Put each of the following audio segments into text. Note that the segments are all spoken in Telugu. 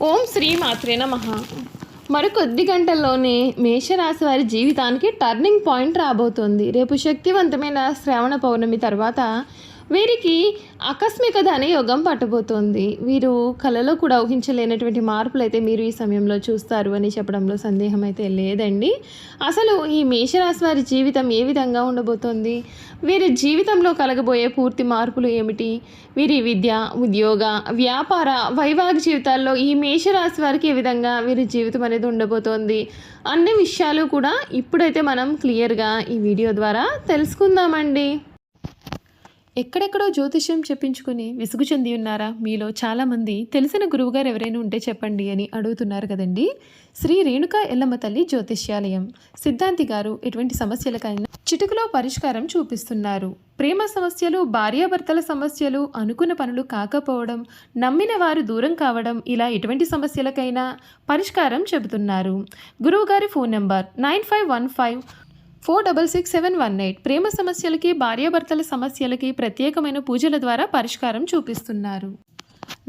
ఓం శ్రీ మాత్రే నమః. మరికొద్ది గంటల్లోనే మేషరాశి వారి జీవితానికి టర్నింగ్ పాయింట్ రాబోతోంది. రేపు శక్తివంతమైన శ్రావణ పౌర్ణమి తర్వాత వీరికి ఆకస్మిక ధనయోగం పట్టబోతోంది. వీరు కలలో కూడా ఊహించలేనటువంటి మార్పులు అయితే మీరు ఈ సమయంలో చూస్తారు అని చెప్పడంలో సందేహం అయితే లేదండి. అసలు ఈ మేషరాశి వారి జీవితం ఏ విధంగా ఉండబోతోంది, వీరి జీవితంలో కలగబోయే పూర్తి మార్పులు ఏమిటి, వీరి విద్య, ఉద్యోగ, వ్యాపార, వైవాహిక జీవితాల్లో ఈ మేషరాశి వారికి ఏ విధంగా వీరి జీవితం అనేది ఉండబోతోంది అన్ని విషయాలు కూడా ఇప్పుడైతే మనం క్లియర్గా ఈ వీడియో ద్వారా తెలుసుకుందామండి. ఎక్కడెక్కడో జ్యోతిష్యం చెప్పించుకుని విసుగు చెంది ఉన్నారా? మీలో చాలామంది తెలిసిన గురువుగారు ఎవరైనా ఉంటే చెప్పండి అని అడుగుతున్నారు కదండి. శ్రీ రేణుకా ఎల్లమ్మ తల్లి జ్యోతిష్యాలయం సిద్ధాంతి గారు ఎటువంటి సమస్యలకైనా చిటికలో పరిష్కారం చూపిస్తున్నారు. ప్రేమ సమస్యలు, భార్యాభర్తల సమస్యలు, అనుకున్న పనులు కాకపోవడం, నమ్మిన వారు దూరం కావడం, ఇలా ఎటువంటి సమస్యలకైనా పరిష్కారం చెబుతున్నారు. గురువుగారి ఫోన్ నెంబర్ 9515466718. ప్రేమ సమస్యలకి, భార్యాభర్తల సమస్యలకి ప్రత్యేకమైన పూజల ద్వారా పరిష్కారం చూపిస్తున్నారు.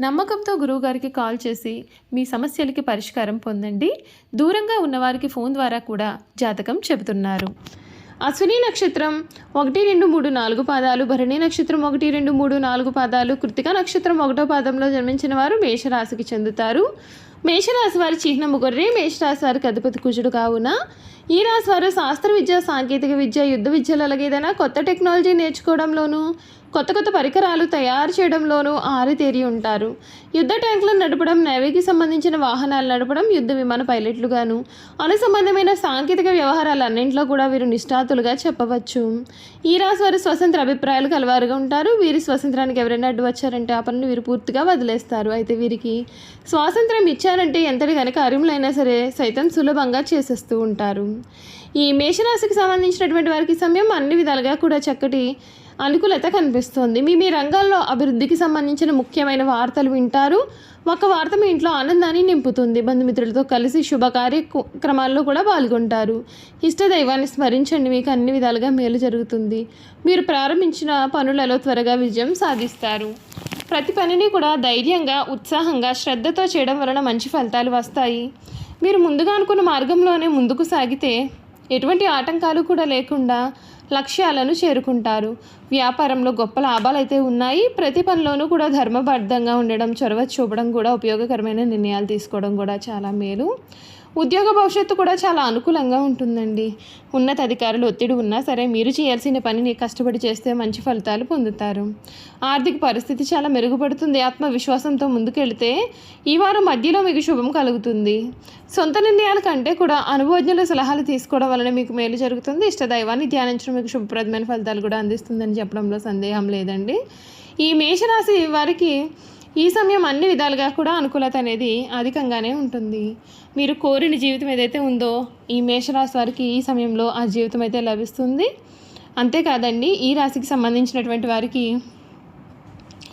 నమ్మకంతో గురువుగారికి కాల్ చేసి మీ సమస్యలకి పరిష్కారం పొందండి. దూరంగా ఉన్నవారికి ఫోన్ ద్వారా కూడా జాతకం చెబుతున్నారు. అశ్విని నక్షత్రం 1, 2, 3, 4 పాదాలు, భరణి నక్షత్రం 1, 2, 3, 4 పాదాలు, కృతిక నక్షత్రం 1వ పాదంలో జన్మించిన వారు మేషరాశికి చెందుతారు. మేషరాశి వారి చిహ్నము గొర్రె. మేషరాశి వారికి అధిపతి కుజుడు కావున ఈ రాశి వారు శాస్త్ర విద్య, సాంకేతిక విద్య, యుద్ధ విద్యలు, అలాగే ఏదైనా కొత్త టెక్నాలజీ నేర్చుకోవడంలోనూ, కొత్త కొత్త పరికరాలు తయారు చేయడంలోనూ ఆరితేరి ఉంటారు. యుద్ధ ట్యాంకులను నడపడం, నేవీకి సంబంధించిన వాహనాలు నడపడం, యుద్ధ విమాన పైలట్లుగాను, అనుసంబంధమైన సాంకేతిక వ్యవహారాలన్నింటిలో కూడా వీరు నిష్ణాతులుగా చెప్పవచ్చు. ఈ రాశి వారు స్వతంత్ర అభిప్రాయాలు కలవారుగా ఉంటారు. వీరి స్వతంత్రానికి ఎవరైనా అడ్డు వచ్చారంటే ఆ పనులు వీరు పూర్తిగా వదిలేస్తారు. అయితే వీరికి స్వాతంత్రం ఇచ్చారంటే ఎంతటి గనక కార్యములైనా సరే సైతం సులభంగా చేసేస్తూ ఉంటారు. ఈ మేషరాశికి సంబంధించినటువంటి వారికి సమయం అన్ని విధాలుగా కూడా చక్కటి అనుకూలత కనిపిస్తోంది. మీ రంగాల్లో అభివృద్ధికి సంబంధించిన ముఖ్యమైన వార్తలు వింటారు. ఒక వార్త మీ ఇంట్లో ఆనందాన్ని నింపుతుంది. బంధుమిత్రులతో కలిసి శుభ కార్యక్రమాల్లో కూడా పాల్గొంటారు. ఇష్టదైవాన్ని స్మరించండి, మీకు అన్ని విధాలుగా మేలు జరుగుతుంది. మీరు ప్రారంభించిన పనులలో త్వరగా విజయం సాధిస్తారు. ప్రతి పనిని కూడా ధైర్యంగా, ఉత్సాహంగా, శ్రద్ధతో చేయడం వలన మంచి ఫలితాలు వస్తాయి. మీరు ముందుగా అనుకున్న మార్గంలోనే ముందుకు సాగితే ఎటువంటి ఆటంకాలు కూడా లేకుండా లక్ష్యాలను చేరుకుంటారు. వ్యాపారంలో గొప్ప లాభాలు అయితే ఉన్నాయి. ప్రతి పనిలోనూ కూడా ధర్మబద్ధంగా ఉండడం, చొరవ చూపడం కూడా, ఉపయోగకరమైన నిర్ణయాలు తీసుకోవడం కూడా చాలా మేలు. ఉద్యోగ భవిష్యత్తు కూడా చాలా అనుకూలంగా ఉంటుందండి. ఉన్నతాధికారులు ఒత్తిడి ఉన్నా సరే మీరు చేయాల్సిన పనిని కష్టపడి చేస్తే మంచి ఫలితాలు పొందుతారు. ఆర్థిక పరిస్థితి చాలా మెరుగుపడుతుంది. ఆత్మవిశ్వాసంతో ముందుకెళ్తే ఈ వారం మధ్యలో మీకు శుభం కలుగుతుంది. సొంత నిర్ణయాల కంటే కూడా అనుభవజ్ఞుల సలహాలు తీసుకోవడం వలన మీకు మేలు జరుగుతుంది. ఇష్టదైవాన్ని ధ్యానించడం మీకు శుభప్రదమైన ఫలితాలు కూడా అందిస్తుందని చెప్పడంలో సందేహం లేదండి. ఈ మేషరాశి వారికి ఈ సమయం అన్ని విధాలుగా కూడా అనుకూలత అనేది అధికంగానే ఉంటుంది. మీరు కోరిన జీవితం ఏదైతే ఉందో ఈ మేషరాశి వారికి ఈ సమయంలో ఆ జీవితం అయితే లభిస్తుంది. అంతేకాదండి, ఈ రాశికి సంబంధించినటువంటి వారికి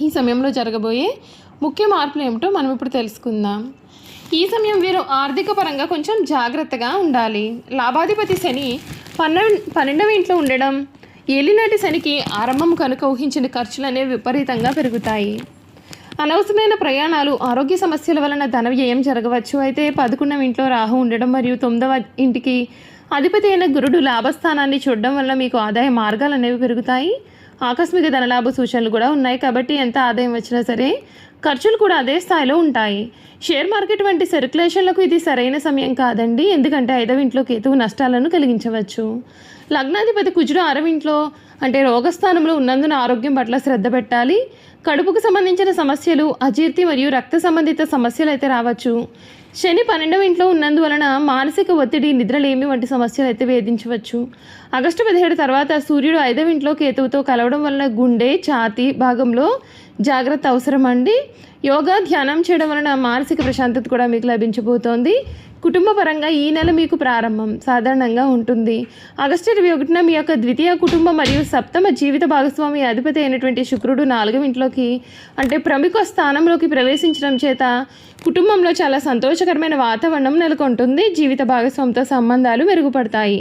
ఈ సమయంలో జరగబోయే ముఖ్య మార్పులు ఏమిటో మనం ఇప్పుడు తెలుసుకుందాం. ఈ సమయం వీరు ఆర్థిక పరంగా కొంచెం జాగ్రత్తగా ఉండాలి. లాభాధిపతి శని 12వ ఇంట్లో ఉండడం, ఏలినాటి శనికి ఆరంభం కనుక ఊహించిన ఖర్చులు అనేవి విపరీతంగా పెరుగుతాయి. అనవసరమైన ప్రయాణాలు, ఆరోగ్య సమస్యల వలన ధన వ్యయం జరగవచ్చు. అయితే 11వ ఇంట్లో రాహు ఉండడం మరియు 9వ ఇంటికి అధిపతి అయిన గురుడు లాభస్థానాన్ని చూడడం వల్ల మీకు ఆదాయ మార్గాలు అనేవి పెరుగుతాయి. ఆకస్మిక ధనలాభ సూచనలు కూడా ఉన్నాయి. కాబట్టి ఎంత ఆదాయం వచ్చినా సరే ఖర్చులు కూడా అదే స్థాయిలో ఉంటాయి. షేర్ మార్కెట్ వంటి సర్క్యులేషన్లకు ఇది సరైన సమయం కాదండి. ఎందుకంటే 5వ ఇంట్లో కేతువు నష్టాలను కలిగించవచ్చు. లగ్నాధిపతి కుజుడు 6వ ఇంట్లో అంటే రోగస్థానంలో ఉన్నందున ఆరోగ్యం పట్ల శ్రద్ధ పెట్టాలి. కడుపుకు సంబంధించిన సమస్యలు, అజీర్తి మరియు రక్త సంబంధిత సమస్యలు అయితే రావచ్చు. శని 12వ ఇంట్లో ఉన్నందువలన మానసిక ఒత్తిడి, నిద్రలేమి వంటి సమస్యలు అయితే వేధించవచ్చు. ఆగస్టు 17 తర్వాత సూర్యుడు 5వ ఇంట్లో కేతువుతో కలవడం వలన గుండె, ఛాతీ భాగంలో జాగ్రత్త అవసరం అండి. యోగా, ధ్యానం చేయడం వలన మానసిక ప్రశాంతత కూడా మీకు లభించబోతోంది. కుటుంబ పరంగా ఈ నెల మీకు ప్రారంభం సాధారణంగా ఉంటుంది. ఆగస్టు 21న మీ యొక్క ద్వితీయ కుటుంబం మరియు సప్తమ జీవిత భాగస్వామి అధిపతి అయినటువంటి శుక్రుడు 4వ ఇంట్లోకి అంటే ప్రముఖ స్థానంలోకి ప్రవేశించడం చేత కుటుంబంలో చాలా సంతోషకరమైన వాతావరణం నెలకొంటుంది. జీవిత భాగస్వామితో సంబంధాలు మెరుగుపడతాయి.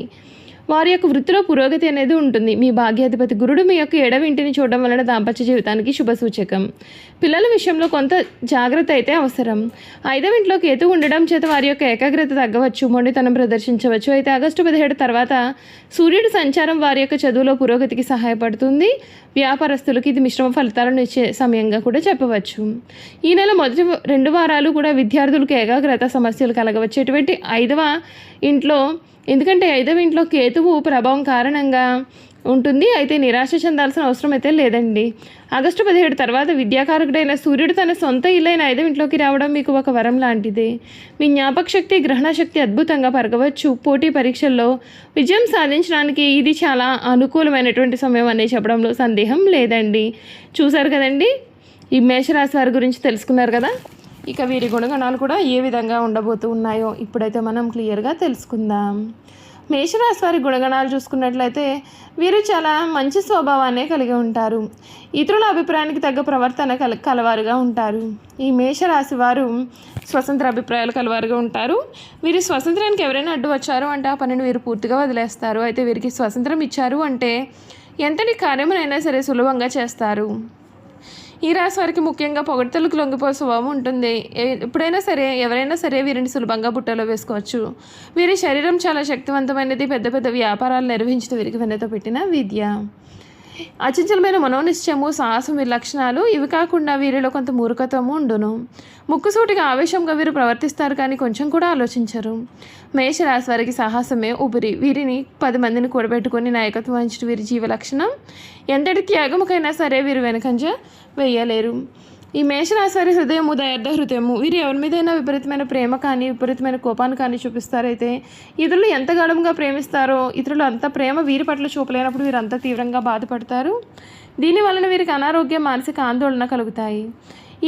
వారి యొక్క వృత్తిలో పురోగతి అనేది ఉంటుంది. మీ భాగ్యాధిపతి గురుడు మీ యొక్క 7వ ఇంటిని చూడడం వలన దాంపత్య జీవితానికి శుభసూచకం. పిల్లల విషయంలో కొంత జాగ్రత్త అయితే అవసరం. 5వ ఇంట్లో కేతు ఉండడం చేత వారి యొక్క ఏకాగ్రత తగ్గవచ్చు, మొండితనం ప్రదర్శించవచ్చు. అయితే ఆగస్టు 17 తర్వాత సూర్యుడి సంచారం వారి యొక్క చదువులో పురోగతికి సహాయపడుతుంది. వ్యాపారస్తులకు ఇది మిశ్రమ ఫలితాలను ఇచ్చే సమయంగా కూడా చెప్పవచ్చు. ఈ నెల మొదటి 2 వారాలు కూడా విద్యార్థులకు ఏకాగ్రత సమస్యలు కలగవచ్చు. ఎటువంటి 5వ ఇంట్లో, ఎందుకంటే 5వ ఇంట్లో కేతువు ప్రభావం కారణంగా ఉంటుంది. అయితే నిరాశ చెందాల్సిన అవసరం అయితే లేదండి. ఆగస్టు 17 తర్వాత విద్యాకారకుడైన సూర్యుడు తన సొంత ఇల్లైన 5వ ఇంట్లోకి రావడం మీకు ఒక వరం లాంటిదే. మీ జ్ఞాపక శక్తి, గ్రహణ శక్తి అద్భుతంగా పెరగవచ్చు. పోటీ పరీక్షల్లో విజయం సాధించడానికి ఇది చాలా అనుకూలమైనటువంటి సమయం అనే చెప్పడంలో సందేహం లేదండి. చూశారు కదండి, ఈ మేషరాశి వారి గురించి తెలుసుకున్నారు కదా. ఇక వీరి గుణగణాలు కూడా ఏ విధంగా ఉండబోతూ ఉన్నాయో ఇప్పుడైతే మనం క్లియర్గా తెలుసుకుందాం. మేషరాశి వారి గుణగణాలు చూసుకున్నట్లయితే వీరు చాలా మంచి స్వభావాన్ని కలిగి ఉంటారు. ఇతరుల అభిప్రాయానికి తగ్గ ప్రవర్తన కలవారుగా ఉంటారు. ఈ మేషరాశి వారు స్వతంత్ర అభిప్రాయాలు కలవారుగా ఉంటారు. వీరి స్వతంత్రానికి ఎవరైనా అడ్డు వచ్చారు అంటే ఆ పనిని వీరు పూర్తిగా వదిలేస్తారు. అయితే వీరికి స్వతంత్రం ఇచ్చారు అంటే ఎంతటి కార్యమునైనా సరే సులభంగా చేస్తారు. ఈ రాశి వారికి ముఖ్యంగా పొగడ్తలకు లొంగిపోయే స్వభావం ఉంటుంది. ఎప్పుడైనా సరే ఎవరైనా సరే వీరిని సులభంగా బుట్టలో వేసుకోవచ్చు. వీరి శరీరం చాలా శక్తివంతమైనది. పెద్ద పెద్ద వ్యాపారాలు నిర్వహించిన వీరికి వెన్నతో పెట్టిన విద్య. అచంచలమైన మనోనిశ్చయము, సాహసం వీరి లక్షణాలు. ఇవి కాకుండా వీరిలో కొంత మూర్ఖత్వము ఉండును. ముక్కుసూటిగా ఆవేశంగా వీరు ప్రవర్తిస్తారు, కానీ కొంచెం కూడా ఆలోచించరు. మేషరాశి వారికి సాహసమే ఊపిరి. వీరిని 10 మందిని కూడబెట్టుకొని నాయకత్వం వహించడం వీరి జీవ లక్షణం. ఎంతటి త్యాగముకైనా సరే వీరు వెనకంజ వేయలేరు. ఈ మేషరాశి వారి హృదయము దయార్థ హృదయము. వీరు ఎవరి మీదైనా విపరీతమైన ప్రేమ కానీ విపరీతమైన కోపాన్ని కానీ చూపిస్తారైతే ఇతరులు ఎంత గాఢంగా ప్రేమిస్తారో ఇతరులు అంత ప్రేమ వీరి పట్ల చూపలేనప్పుడు వీరు అంత తీవ్రంగా బాధపడతారు. దీనివలన వీరికి అనారోగ్యం, మానసిక ఆందోళన కలుగుతాయి.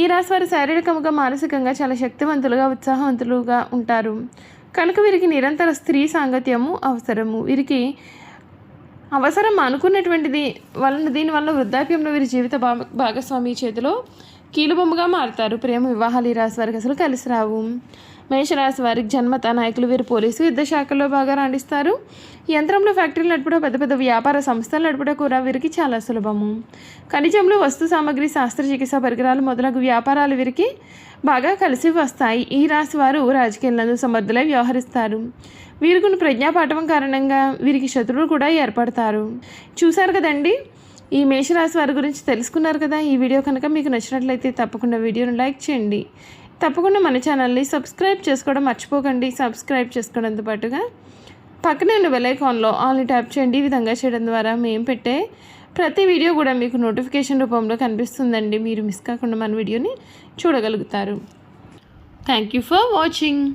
ఈ రాశి వారు శారీరకంగా, మానసికంగా చాలా శక్తివంతులుగా, ఉత్సాహవంతులుగా ఉంటారు. కనుక వీరికి నిరంతర స్త్రీ సాంగత్యము అవసరము. వీరికి అవసరం అనుకున్నటువంటిది దీనివల్ల వృద్ధాప్యంలో వీరి జీవిత భాగస్వామి చేతిలో కీలుబొమ్మగా మారుతారు. ప్రేమ, వివాహాలు ఈ రాశి వారికి అసలు కలిసి రావు. మేషరాశి వారికి జన్మత నాయకులు. వీరు పోలీసు, యుద్ధ శాఖల్లో బాగా రాణిస్తారు. యంత్రంలో ఫ్యాక్టరీలు నడుపుట, పెద్ద పెద్ద వ్యాపార సంస్థలు నడుపుట కూడా వీరికి చాలా సులభము. ఖనిజంలో వస్తు సామగ్రి, శస్త్రచికిత్స పరికరాలు మొదలగు వ్యాపారాలు వీరికి బాగా కలిసి వస్తాయి. ఈ రాశి వారు రాజకీయాలను సమర్థులై వ్యవహరిస్తారు. వీరికి ప్రజ్ఞాపాఠవం కారణంగా వీరికి శత్రువులు కూడా ఏర్పడతారు. చూశారు కదండి, ఈ మేషరాశి వారి గురించి తెలుసుకున్నారు కదా. ఈ వీడియో కనుక మీకు నచ్చినట్లయితే తప్పకుండా వీడియోను లైక్ చేయండి. తప్పకుండా మన ఛానల్ని సబ్స్క్రైబ్ చేసుకోవడం మర్చిపోకండి. సబ్స్క్రైబ్ చేసుకోవడంతో పాటుగా పక్కనే ఉన్న బెల్ ఐకాన్లో ఆల్ని ట్యాప్ చేయండి. ఈ విధంగా చేయడం ద్వారా మేము పెట్టే ప్రతి వీడియో కూడా మీకు నోటిఫికేషన్ రూపంలో కనిపిస్తుందండి. మీరు మిస్ కాకుండా మన వీడియోని చూడగలుగుతారు. Thank you for watching.